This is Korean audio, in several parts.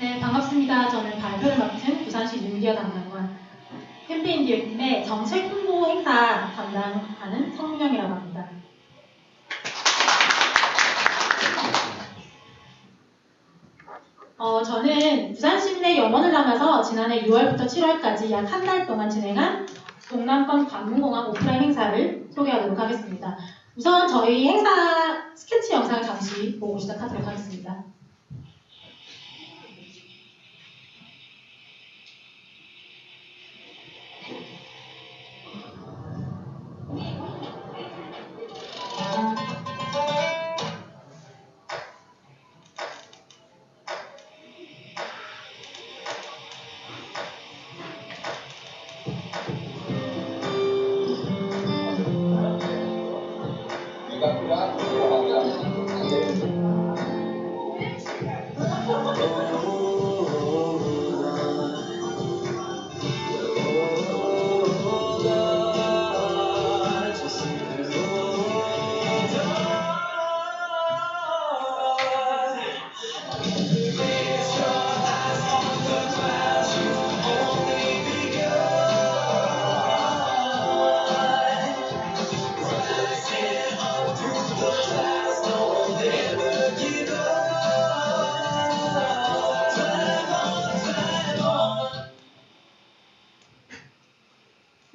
네, 반갑습니다. 저는 발표를 맡은 부산시 윤기어 담당관 캠페인 기획팀의 정책 홍보 행사 담당하는 성민영이라고 합니다. 저는 부산시민의 염원을 담아서 지난해 6월부터 7월까지 약 한 달 동안 진행한 동남권 관문공항 오프라인 행사를 소개하도록 하겠습니다. 우선 저희 행사 스케치 영상을 잠시 보고 시작하도록 하겠습니다.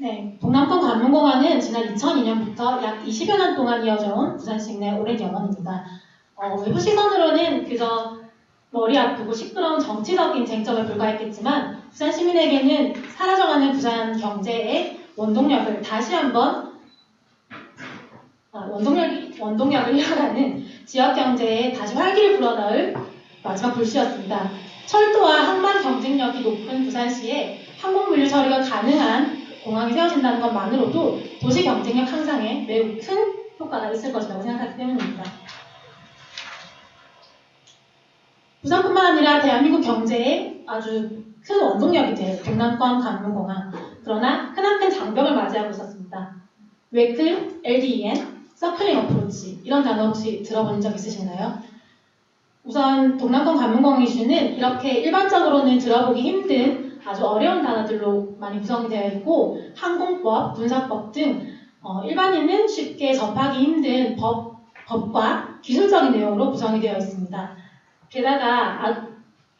네, 동남권 관문공항은 지난 2002년부터 약 20여 년 동안 이어져 온 부산시민의 오랜 염원입니다. 외부 시선으로는 그저 머리 아프고 시끄러운 정치적인 쟁점에 불과했겠지만 부산 시민에게는 사라져가는 부산 경제의 원동력을 다시 한번 원동력을 이어가는 지역 경제에 다시 활기를 불어넣을 마지막 불씨였습니다. 철도와 항만 경쟁력이 높은 부산시에 항공 물류 처리가 가능한 공항이 세워진다는 것만으로도 도시 경쟁력 향상에 매우 큰 효과가 있을 것이라고 생각하기 때문입니다. 부산뿐만 아니라 대한민국 경제에 아주 큰 원동력이 될 동남권 관문공항. 그러나 크나큰 장벽을 맞이하고 있었습니다. 웨클, LDEN, 서클링 어프로치 이런 단어 혹시 들어본 적 있으신가요? 우선 동남권 관문공항 이슈는 이렇게 일반적으로는 들어보기 힘든 아주 어려운 단어들로 많이 구성이 되어 있고 항공법, 군사법 등 일반인은 쉽게 접하기 힘든 법과 기술적인 내용으로 구성이 되어 있습니다. 게다가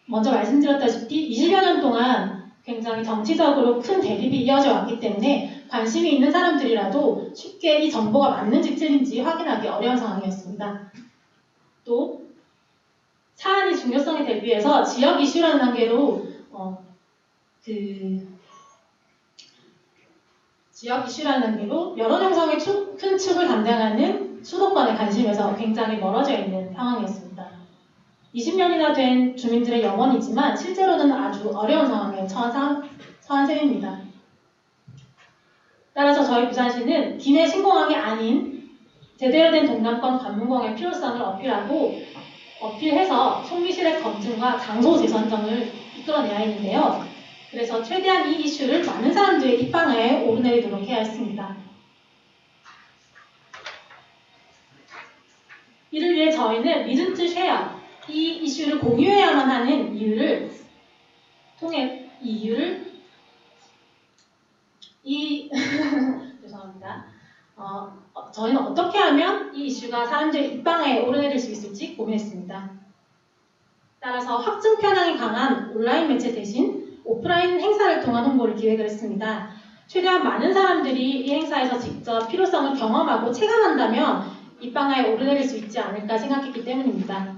먼저 말씀드렸다시피 20여 년 동안 굉장히 정치적으로 큰 대립이 이어져 왔기 때문에 관심이 있는 사람들이라도 쉽게 이 정보가 맞는지 틀린지 확인하기 어려운 상황이었습니다. 또 사안의 중요성에 대비해서 지역 이슈라는 단계로 지역 이슈라는 단계로 여론 형성의 큰 축을 담당하는 수도권의 관심에서 굉장히 멀어져 있는 상황이었습니다. 20년이나 된 주민들의 염원이지만 실제로는 아주 어려운 상황에 처한 셈입니다. 따라서 저희 부산시는 기내 신공항이 아닌 제대로 된 동남권 관문공항의 필요성을 어필해서 총리실의 검증과 장소 재선정을 이끌어내야 했는데요. 그래서 최대한 이 이슈를 많은 사람들의 입방아에 오르내리도록 해야 했습니다. 이를 위해 저희는 믿음트 쉐어, 이 이슈를 공유해야만 하는 이유를 통해 죄송합니다. 저희는 어떻게 하면 이 이슈가 사람들의 입방아에 오르내릴 수 있을지 고민했습니다. 따라서 확증 편향이 강한 온라인 매체 대신 오프라인 행사를 통한 홍보를 기획을 했습니다. 최대한 많은 사람들이 이 행사에서 직접 필요성을 경험하고 체감한다면 입방아에 오르내릴 수 있지 않을까 생각했기 때문입니다.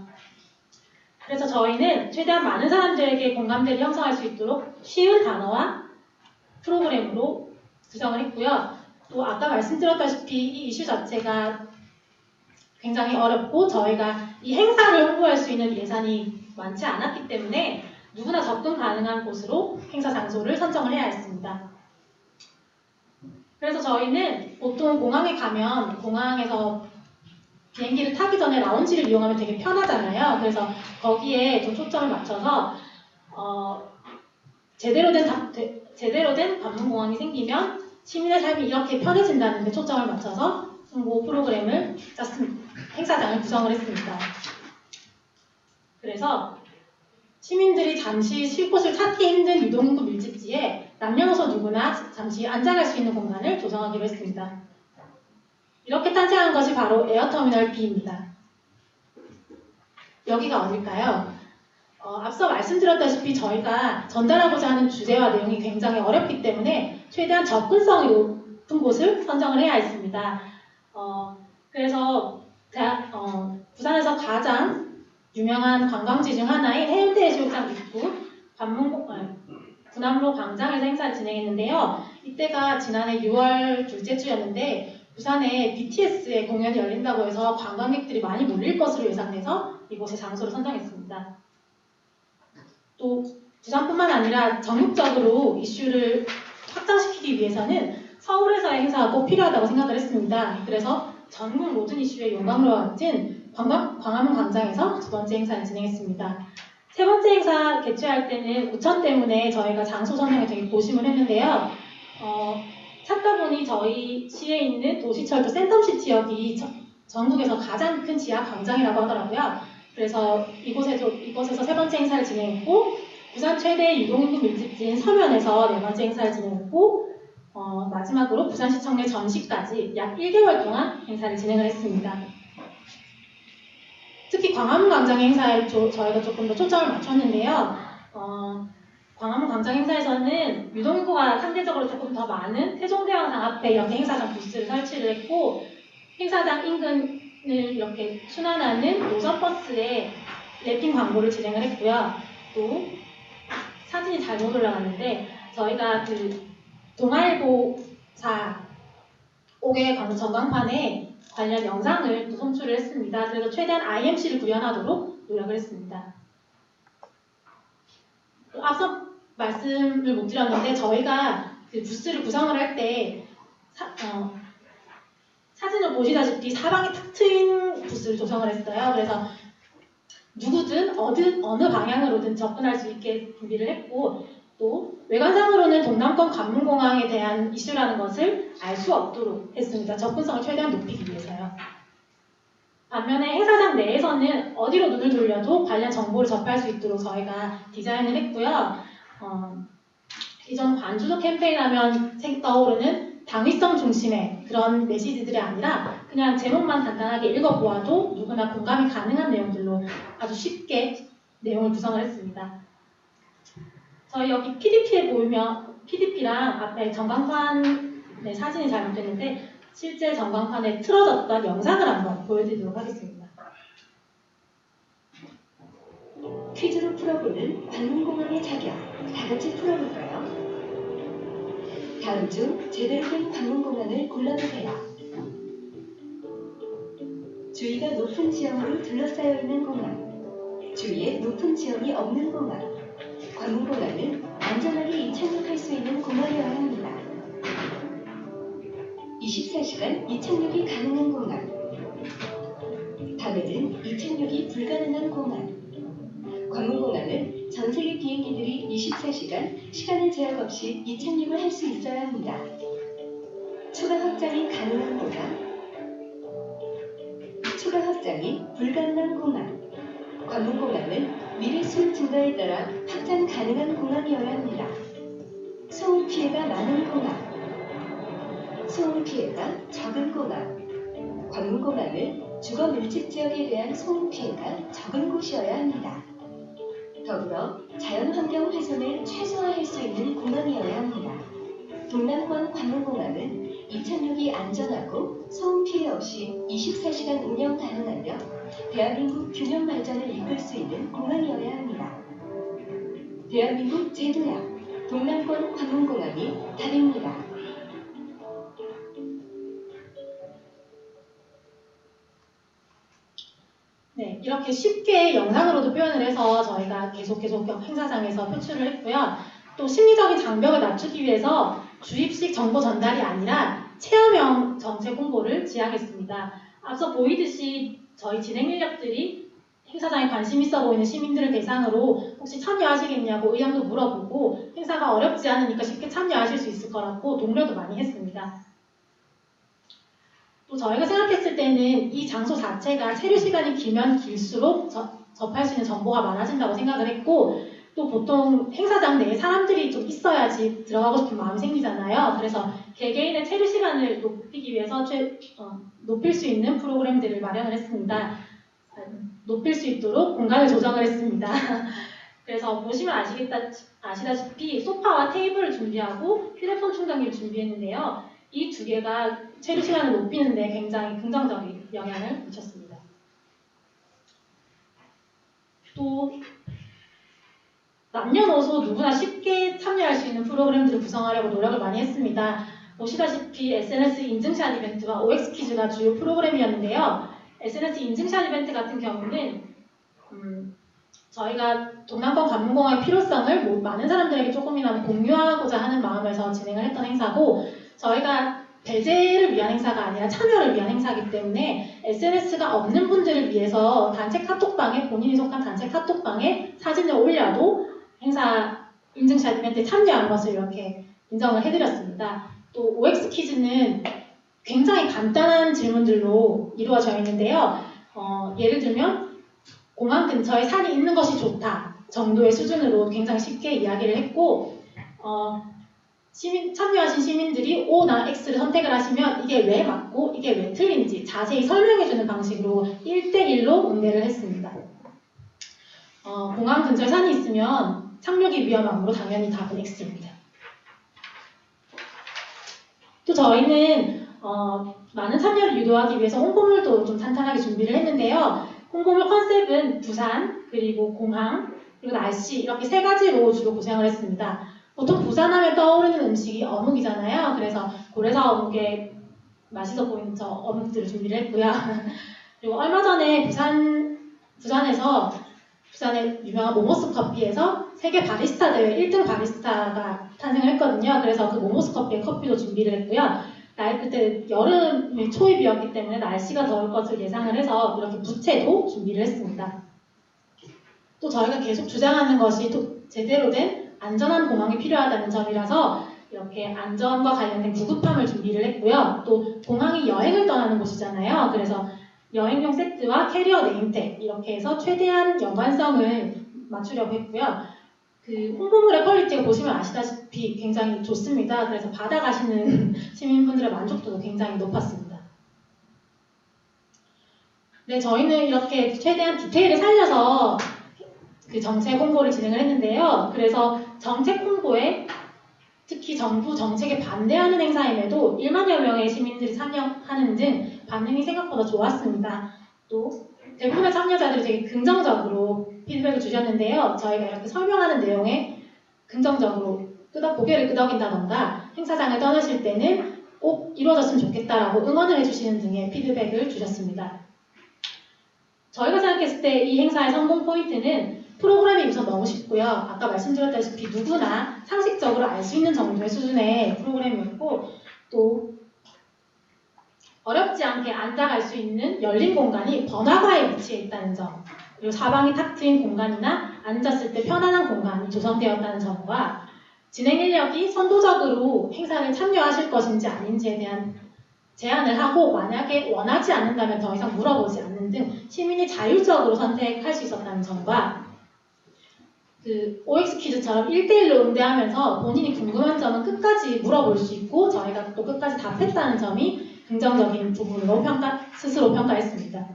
그래서 저희는 최대한 많은 사람들에게 공감대를 형성할 수 있도록 쉬운 단어와 프로그램으로 구성을 했고요. 또 아까 말씀드렸다시피 이 이슈 자체가 굉장히 어렵고 저희가 이 행사를 홍보할 수 있는 예산이 많지 않았기 때문에 누구나 접근 가능한 곳으로 행사 장소를 선정을 해야 했습니다. 그래서 저희는 보통 공항에 가면 공항에서 비행기를 타기 전에 라운지를 이용하면 되게 편하잖아요. 그래서 거기에 좀 초점을 맞춰서 제대로 된 관문공항이 생기면 시민의 삶이 이렇게 편해진다는 데 초점을 맞춰서 홍보 프로그램을 짰습니다. 행사장을 구성을 했습니다. 그래서 시민들이 잠시 쉴 곳을 찾기 힘든 유동인구 밀집지에 남녀노소 누구나 잠시 앉아갈 수 있는 공간을 조성하기로 했습니다. 이렇게 탄생한 것이 바로 에어터미널 B입니다. 여기가 어딜까요? 앞서 말씀드렸다시피 저희가 전달하고자 하는 주제와 내용이 굉장히 어렵기 때문에 최대한 접근성이 높은 곳을 선정을 해야 했습니다. 그래서 부산에서 가장 유명한 관광지 중 하나인 해운대해수욕장 입구 군함로 광장에서 행사를 진행했는데요. 이때가 지난해 6월 둘째 주였는데 부산에 BTS의 공연이 열린다고 해서 관광객들이 많이 몰릴 것으로 예상돼서 이곳의 장소를 선정했습니다. 또 부산뿐만 아니라 전국적으로 이슈를 확장시키기 위해서는 서울에서의 행사가 꼭 필요하다고 생각을 했습니다. 그래서 전국 모든 이슈의 용광로와 같은 광화문 광장에서 두 번째 행사를 진행했습니다. 세 번째 행사 개최할 때는 우천 때문에 저희가 장소 선정에 되게 고심을 했는데요. 찾다 보니 저희 시에 있는 도시철도 센텀시티역이 전국에서 가장 큰 지하 광장이라고 하더라고요. 그래서 이곳에서 세 번째 행사를 진행했고, 부산 최대 유동인구 밀집지인 서면에서 네 번째 행사를 진행했고, 마지막으로 부산시청 내 전시까지 약 1개월 동안 행사를 진행을 했습니다. 특히 광화문 광장 행사에 저희가 조금 더 초점을 맞췄는데요. 광화문 광장 행사에서는 유동인구가 상대적으로 조금 더 많은 세종대왕상 앞에 이렇게 행사장 부스를 설치를 했고, 행사장 인근을 이렇게 순환하는 노선버스에 랩핑 광고를 진행을 했고요. 또 사진이 잘못 올라갔는데 저희가 그 동아일보사 5개 전광판에 관련 영상을 또 송출을 했습니다. 그래서 최대한 IMC를 구현하도록 노력을 했습니다. 또 앞서 말씀을 못 드렸는데 저희가 그 부스를 구성을 할 때 사진을 보시다시피 사방에 탁 트인 부스를 조성을 했어요. 그래서 누구든 어느 방향으로든 접근할 수 있게 준비를 했고, 또 외관상으로는 동남권 관문공항에 대한 이슈라는 것을 알 수 없도록 했습니다. 접근성을 최대한 높이기 위해서요. 반면에 행사장 내에서는 어디로 눈을 돌려도 관련 정보를 접할 수 있도록 저희가 디자인을 했고요. 이전 관주도 캠페인 하면 떠오르는 당위성 중심의 그런 메시지들이 아니라 그냥 제목만 간단하게 읽어보아도 누구나 공감이 가능한 내용들로 아주 쉽게 내용을 구성을 했습니다. 저희 여기 PDP에 보이면 PDP랑 앞에 전광판의 사진이 잘못됐는데 실제 전광판에 틀어졌던 영상을 한번 보여드리도록 하겠습니다. 퀴즈로 풀어보는 관문공항의 자격, 다 같이 풀어볼까요? 다음 중 제대로 된 관문공항을 골라보세요. 주위가 높은 지형으로 둘러싸여 있는 공항, 주위에 높은 지형이 없는 공항. 관문공항은 안전하게 이착륙할 수 있는 공항이어야 합니다. 24시간 이착륙이 가능한 공항, 밤에는 이착륙이 불가능한 공항. 관문공항은 전세계 비행기들이 24시간 시간의 제약 없이 이착륙을 할 수 있어야 합니다. 추가 확장이 가능한 공항, 추가 확장이 불가능한 공항. 관문공항은 미래 수요 증가에 따라 확장 가능한 공항이어야 합니다. 소음 피해가 많은 공항, 소음 피해가 적은 공항. 관문공항은 주거 밀집 지역에 대한 소음 피해가 적은 곳이어야 합니다. 더불어 자연환경 훼손을 최소화할 수 있는 공항이어야 합니다. 동남권 관문공항은 이착륙이 안전하고 소음 피해 없이 24시간 운영 가능하며 대한민국 균형 발전을 이끌 수 있는 공항이어야 합니다. 대한민국 제도약 동남권 관문공항이 답입니다. 네, 이렇게 쉽게 영상으로도 표현을 해서 저희가 계속 행사장에서 표출을 했고요. 또 심리적인 장벽을 낮추기 위해서 주입식 정보 전달이 아니라 체험형 정책 홍보를 지향했습니다. 앞서 보이듯이 저희 진행 인력들이 행사장에 관심 있어 보이는 시민들을 대상으로 혹시 참여하시겠냐고 의견도 물어보고 행사가 어렵지 않으니까 쉽게 참여하실 수 있을 거라고 독려도 많이 했습니다. 또 저희가 생각했을 때는 이 장소 자체가 체류 시간이 길면 길수록 접할 수 있는 정보가 많아진다고 생각을 했고, 또 보통 행사장 내에 사람들이 좀 있어야지 들어가고 싶은 마음이 생기잖아요. 그래서 개개인의 체류 시간을 높이기 위해서 높일 수 있는 프로그램들을 마련을 했습니다. 높일 수 있도록 공간을 조정을 했습니다. 그래서 보시면 아시다시피 소파와 테이블을 준비하고 휴대폰 충전기를 준비했는데요. 이 두 개가 체류 시간을 높이는 데 굉장히 긍정적인 영향을 미쳤습니다. 또 남녀노소 누구나 쉽게 참여할 수 있는 프로그램들을 구성하려고 노력을 많이 했습니다. 보시다시피 SNS 인증샷 이벤트와 OX 퀴즈가 주요 프로그램이었는데요. SNS 인증샷 이벤트 같은 경우는 저희가 동남권 관문공항의 필요성을 많은 사람들에게 조금이나마 공유하고자 하는 마음에서 진행을 했던 행사고, 저희가 배제를 위한 행사가 아니라 참여를 위한 행사이기 때문에 SNS가 없는 분들을 위해서 단체 카톡방에, 본인이 속한 단체 카톡방에 사진을 올려도 행사 인증샷 이벤트에 참여한 것을 이렇게 인정을 해드렸습니다. 또 OX 퀴즈는 굉장히 간단한 질문들로 이루어져 있는데요. 예를 들면 공항 근처에 산이 있는 것이 좋다 정도의 수준으로 굉장히 쉽게 이야기를 했고, 참여하신 시민들이 O나 X를 선택을 하시면 이게 왜 맞고 이게 왜 틀린지 자세히 설명해주는 방식으로 1대1로 응대를 했습니다. 공항 근처에 산이 있으면 착륙이 위험하므로 당연히 답은 X입니다. 또 저희는 많은 참여를 유도하기 위해서 홍보물도 좀 탄탄하게 준비를 했는데요. 홍보물 컨셉은 부산, 그리고 공항, 그리고 날씨 이렇게 세 가지로 주로 구성을 했습니다. 보통 부산하면 떠오르는 음식이 어묵이잖아요. 그래서 고래사 어묵에 맛있어 보이는 저 어묵들을 준비를 했고요. 그리고 얼마 전에 부산에서 부산의 유명한 모모스 커피에서 세계 바리스타 대회 1등 바리스타가 탄생을 했거든요. 그래서 그 모모스 커피의 커피도 준비를 했고요. 그때 여름 초입이었기 때문에 날씨가 더울 것을 예상을 해서 이렇게 부채도 준비를 했습니다. 또 저희가 계속 주장하는 것이 또 제대로 된 안전한 공항이 필요하다는 점이라서 이렇게 안전과 관련된 구급함을 준비를 했고요. 또 공항이 여행을 떠나는 곳이잖아요. 그래서 여행용 세트와 캐리어 네임택 이렇게 해서 최대한 연관성을 맞추려고 했고요. 그 홍보물의 퀄리티가 보시면 아시다시피 굉장히 좋습니다. 그래서 받아가시는 시민분들의 만족도도 굉장히 높았습니다. 네, 저희는 이렇게 최대한 디테일을 살려서 그 정책 홍보를 진행을 했는데요. 그래서 정책 홍보에 특히 정부 정책에 반대하는 행사임에도 1만여 명의 시민들이 참여하는 등 반응이 생각보다 좋았습니다. 또 대부분의 참여자들이 되게 긍정적으로 피드백을 주셨는데요. 저희가 이렇게 설명하는 내용에 긍정적으로 고개를 끄덕인다던가 행사장을 떠나실 때는 꼭 이루어졌으면 좋겠다라고 응원을 해주시는 등의 피드백을 주셨습니다. 저희가 생각했을 때 이 행사의 성공 포인트는 프로그램이 우선 너무 쉽고요. 아까 말씀드렸다시피 누구나 상식적으로 알 수 있는 정도의 수준의 프로그램이었고, 또 어렵지 않게 앉아갈 수 있는 열린 공간이 번화가에 위치해 있다는 점, 그리고 사방이 탁 트인 공간이나 앉았을 때 편안한 공간이 조성되었다는 점과 진행 인력이 선도적으로 행사를 참여하실 것인지 아닌지에 대한 제안을 하고 만약에 원하지 않는다면 더 이상 물어보지 않는 등 시민이 자율적으로 선택할 수 있었다는 점과 그 OX 퀴즈처럼 1대1로 응대하면서 본인이 궁금한 점은 끝까지 물어볼 수 있고 저희가 또 끝까지 답했다는 점이 긍정적인 부분으로 스스로 평가했습니다.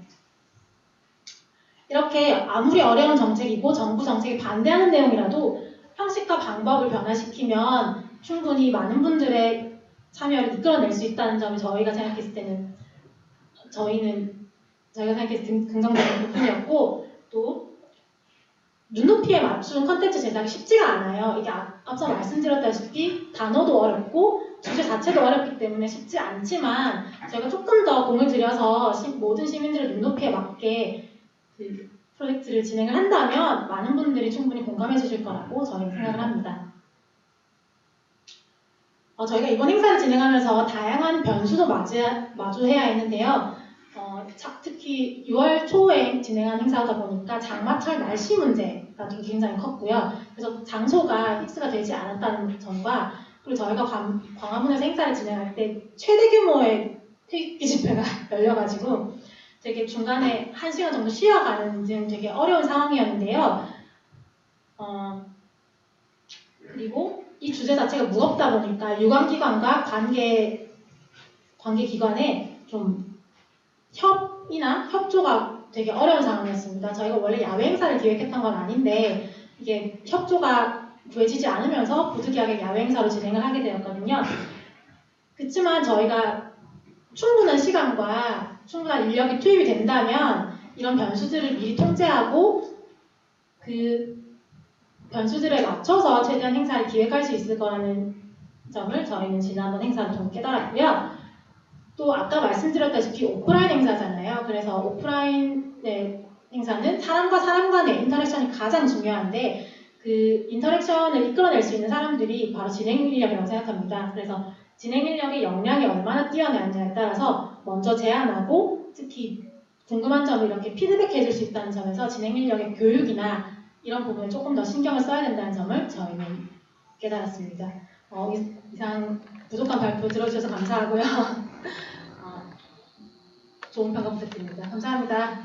이렇게 아무리 어려운 정책이고 정부 정책에 반대하는 내용이라도 형식과 방법을 변화시키면 충분히 많은 분들의 참여를 이끌어낼 수 있다는 점이 저희가 생각했을 때는 저희가 생각했을 때 긍정적인 부분이었고, 또 눈높이에 맞춘 컨텐츠 제작이 쉽지가 않아요. 이게 앞서 말씀드렸다시피 단어도 어렵고 주제 자체도 어렵기 때문에 쉽지 않지만 저희가 조금 더 공을 들여서 모든 시민들의 눈높이에 맞게 그 프로젝트를 진행을 한다면 많은 분들이 충분히 공감해 주실 거라고 저희는 생각을 합니다. 저희가 이번 행사를 진행하면서 다양한 변수도 마주해야 했는데요. 특히 6월 초에 진행한 행사다 보니까 장마철 날씨 문제가 굉장히 컸고요. 그래서 장소가 픽스가 되지 않았다는 점과, 그리고 저희가 광화문에서 행사를 진행할 때 최대 규모의 태극기 집회가 열려가지고 되게 중간에 1시간 정도 쉬어가는 등 되게 어려운 상황이었는데요. 그리고 이 주제 자체가 무겁다 보니까 유관기관과 관계기관의 좀 협의나 협조가 되게 어려운 상황이었습니다. 저희가 원래 야외 행사를 기획했던 건 아닌데 이게 협조가 구해지지 않으면서 부득이하게 야외 행사로 진행을 하게 되었거든요. 그렇지만 저희가 충분한 시간과 충분한 인력이 투입이 된다면 이런 변수들을 미리 통제하고 그 변수들에 맞춰서 최대한 행사를 기획할 수 있을 거라는 점을 저희는 지난번 행사를 통해 깨달았고요. 또 아까 말씀드렸다시피 오프라인 행사잖아요. 그래서 오프라인의 행사는 사람과 사람 간의 인터랙션이 가장 중요한데 그 인터랙션을 이끌어낼 수 있는 사람들이 바로 진행 인력이라고 생각합니다. 그래서 진행 인력의 역량이 얼마나 뛰어나느냐에 따라서 먼저 제안하고 특히 궁금한 점을 이렇게 피드백해 줄 수 있다는 점에서 진행 인력의 교육이나 이런 부분에 조금 더 신경을 써야 된다는 점을 저희는 깨달았습니다. 이상 부족한 발표 들어주셔서 감사하고요. 좋은 평가 부탁드립니다. 감사합니다.